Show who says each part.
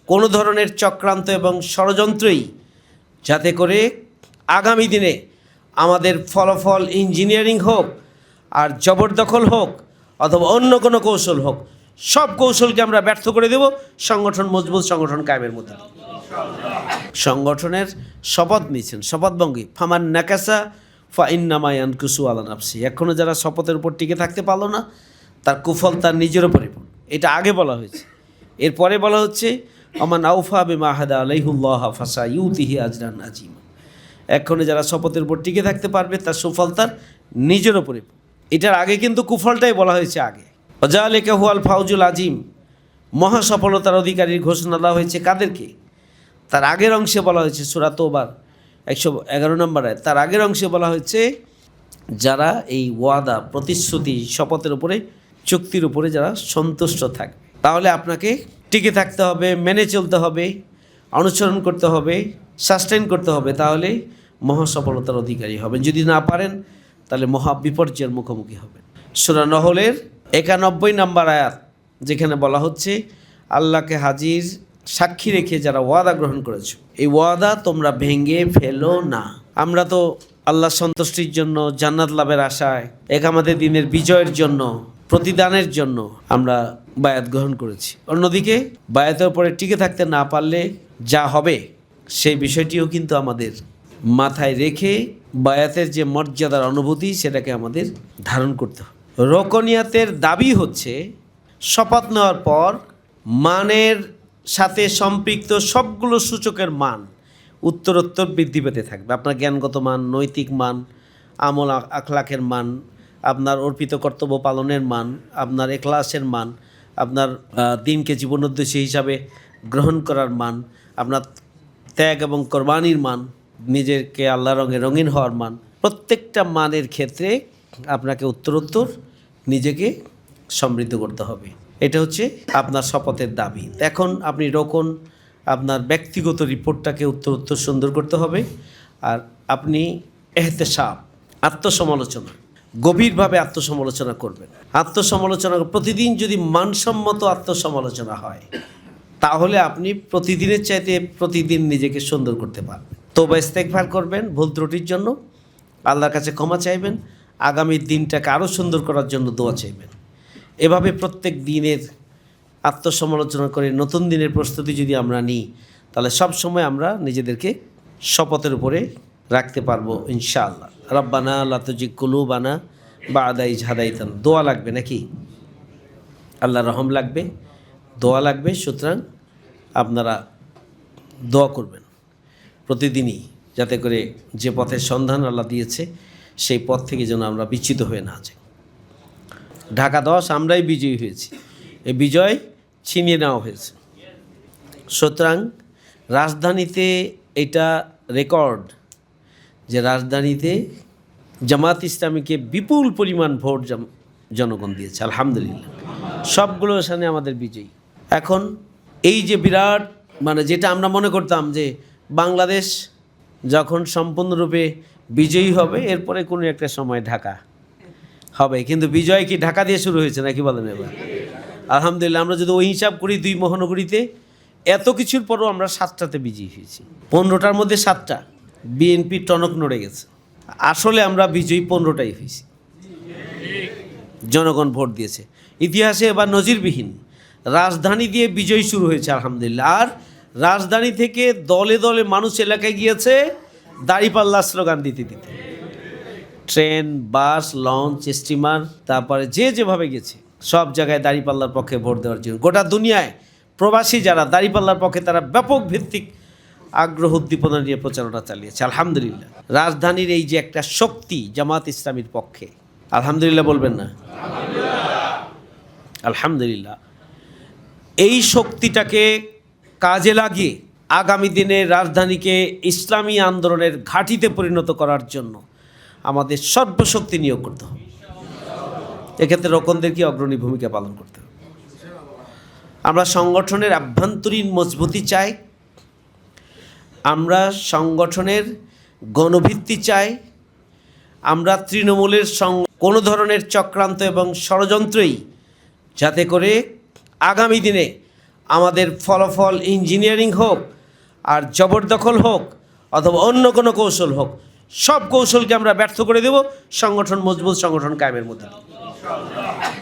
Speaker 1: কোনো ধরনের চক্রান্ত এবং ষড়যন্ত্রই যাতে করে আগামী দিনে আমাদের ফলাফল ইঞ্জিনিয়ারিং হোক আর জবরদখল হোক অথবা অন্য কোনো কৌশল হোক, সব কৌশলকে আমরা ব্যর্থ করে দেব সংগঠন মজবুত সংগঠন কায়েমের মধ্যে। সংগঠনের শপথ নিয়েছেন, শপথভঙ্গি ফামান নাকাসা ফা ইন্নামা ইয়ানকুসু আলা নাফসি। এখনও যারা শপথের উপর টিকে থাকতে পারলো না তার কুফল তার নিজের উপরে। এটা আগে বলা হয়েছে। এরপরে বলা হচ্ছে আমান আউফা বিমা আহাদা আলাইহুল্লাহ ফাসা ইউতিহি আজরান আজিমা। এখনও যারা শপথের উপর টিকে থাকতে পারবে তার সুফল তার নিজের উপরে। এটার আগে কিন্তু কুফলটাই বলা হয়েছে আগে। ওয়াজালিকা হুয়াল ফাউজুল আজিম, মহা সফলতার অধিকারীর ঘোষণা দেওয়া হয়েছে কাদেরকে? তার আগের অংশে বলা হয়েছে সূরা তওবার 111 নম্বর আয়াত। তার আগের অংশে বলা হয়েছে যারা এই ওয়াদা, প্রতিশ্রুতি, শপথের উপরে, চুক্তির উপরে যারা সন্তুষ্ট থাকবে। তাহলে আপনাকে টিকে থাকতে হবে, মেনে চলতে হবে, অনুসরণ করতে হবে, সাস্টেইন করতে হবে, তাহলে মহা সফলতার অধিকারী হবেন। যদি না পারেন তাহলে মহা বিপর্যয়ের মুখোমুখি হবেন। সূরা নহলের 91 নম্বর আয়াত, যেখানে বলা হচ্ছে আল্লাহকে হাজির সাক্ষী রেখে যারা ওয়াদা গ্রহণ করেছো, এই ওয়াদা তোমরা ভেঙে ফেলো না। আমরা তো আল্লাহ সন্তুষ্টির জন্য, জান্নাত লাভের আশায়, আমাদের দিনের বিজয়ের জন্য, প্রতিদানের জন্য আমরা বায়াত গ্রহণ করেছি। অন্যদিকে বায়াতের উপরে টিকে থাকতে না পারলে যা হবে সেই বিষয়টিও কিন্তু আমাদের মাথায় রেখে বায়াতের যে মর্যাদার অনুভূতি সেটাকে আমাদের ধারণ করতে হবে। রোকনিয়াতের দাবি হচ্ছে শপথ নেওয়ার পর মানের সাথে সম্পৃক্ত সবগুলো সূচকের মান উত্তরোত্তর বৃদ্ধি পেতে থাকবে। আপনার জ্ঞানগত মান, নৈতিক মান, আমল আখলাকের মান, আপনার অর্পিত কর্তব্য পালনের মান, আপনার এখলাসের মান, আপনার দিনকে জীবনোদ্দেশ্য হিসাবে গ্রহণ করার মান, আপনার ত্যাগ এবং কোরবানির মান, নিজেকে আল্লাহ রঙে রঙিন হওয়ার মান, প্রত্যেকটা মানের ক্ষেত্রে আপনাকে উত্তরোত্তর নিজেকে সমৃদ্ধ করতে হবে। এটা হচ্ছে আপনার শপথের দাবি। এখন আপনি রোকন আপনার ব্যক্তিগত রিপোর্টটাকে উত্তরোত্তর সুন্দর করতে হবে। আর আপনি এহতেসাব, আত্মসমালোচনা, গভীরভাবে আত্মসমালোচনা করবেন। আত্মসমালোচনা প্রতিদিন যদি মানসম্মত আত্মসমালোচনা হয় তাহলে আপনি প্রতিদিনের চাইতে প্রতিদিন নিজেকে সুন্দর করতে পারবেন। তওবা ইস্তেগফার করবেন ভুল ত্রুটির জন্য, আল্লাহর কাছে ক্ষমা চাইবেন, আগামী দিনটাকে আরও সুন্দর করার জন্য দোয়া চাইবেন। এভাবে প্রত্যেক দিনের আত্মসমালোচনা করে নতুন দিনের প্রস্তুতি যদি আমরা নিই তাহলে সব সময় আমরা নিজেদেরকে শপথের উপরে রাখতে পারবো ইনশাআল্লাহ। রব্বানা লা তুজিগ কুলুবানা বা'দা ইয হাদাইতানা। দোয়া লাগবে নাকি? আল্লাহর রহম লাগবে, দোয়া লাগবে। সুতরাং আপনারা দোয়া করবেন প্রতিদিনই, যাতে করে যে পথের সন্ধান আল্লাহ দিয়েছে সেই পথ থেকে যেন আমরা বিচ্যুত হয়ে না যাই। ঢাকা 10 আমরাই বিজয়ী হয়েছি, এই বিজয় ছিনিয়ে নেওয়া হয়েছে। সুতরাং রাজধানীতে এটা রেকর্ড যে রাজধানীতে জামাত ইসলামীকে বিপুল পরিমাণ ভোট জনগণ দিয়েছে, আলহামদুলিল্লাহ। সবগুলো স্থানে আমাদের বিজয়ী। এখন এই যে বিরাট যেটা আমরা মনে করতাম যে বাংলাদেশ যখন সম্পূর্ণরূপে বিজয়ী হবে এরপরে কোনো একটা সময় ঢাকা হবে, কিন্তু বিজয় কি ঢাকা দিয়ে শুরু হয়েছে নাকি বলেন? এবার আলহামদুলিল্লাহ আমরা যদি ওই হিসাব করি 2 মহানগরীতে এত কিছুর পরও আমরা 7টাতে বিজয়ী হয়েছি। 15টার মধ্যে 7টা বিএনপি টনক নড়ে গেছে। আসলে আমরা বিজয়ী 15টাই হয়েছি, জনগণ ভোট দিয়েছে। ইতিহাসে এবার নজিরবিহীন রাজধানী দিয়ে বিজয় শুরু হয়েছে আলহামদুলিল্লাহ। আর রাজধানী থেকে দলে দলে মানুষ এলাকায় গিয়েছে দাঁড়িপাল্লা স্লোগান দিতে দিতে। ট্রেন, বাস, লঞ্চ, স্টিমার, তারপরে যে যেভাবে গেছে সব জায়গায় দাঁড়িপাল্লার পক্ষে ভোট দেওয়ার জন্য। গোটা দুনিয়ায় প্রবাসী যারা দাঁড়িপাল্লার পক্ষে তারা ব্যাপক ভিত্তিক আগ্রহ উদ্দীপনা নিয়ে প্রচারণা চালিয়েছে আলহামদুলিল্লাহ। রাজধানীর এই যে একটা শক্তি জামাত ইসলামীর পক্ষে, আলহামদুলিল্লাহ বলবেন না? আলহামদুলিল্লাহ। এই শক্তিটাকে কাজে লাগিয়ে আগামী দিনে রাজধানীকে ইসলামী আন্দোলনের ঘাঁটিতে পরিণত করার জন্য আমাদের সর্বশক্তি নিয়োগ করতে হবে। এক্ষেত্রে রোকনদেরকে অগ্রণী ভূমিকা পালন করতে হবে। আমরা সংগঠনের আভ্যন্তরীণ মজবুতি চাই, আমরা সংগঠনের গণভিত্তি চাই, আমরা তৃণমূলের কোনো ধরনের চক্রান্ত এবং ষড়যন্ত্রই যাতে করে আগামী দিনে আমাদের ফলাফল ইঞ্জিনিয়ারিং হোক আর জবরদখল হোক অথবা অন্য কোনো কৌশল হোক, সব কৌশলকে আমরা ব্যর্থ করে দেব সংগঠন মজবুত সংগঠন কায়েমের মধ্যে।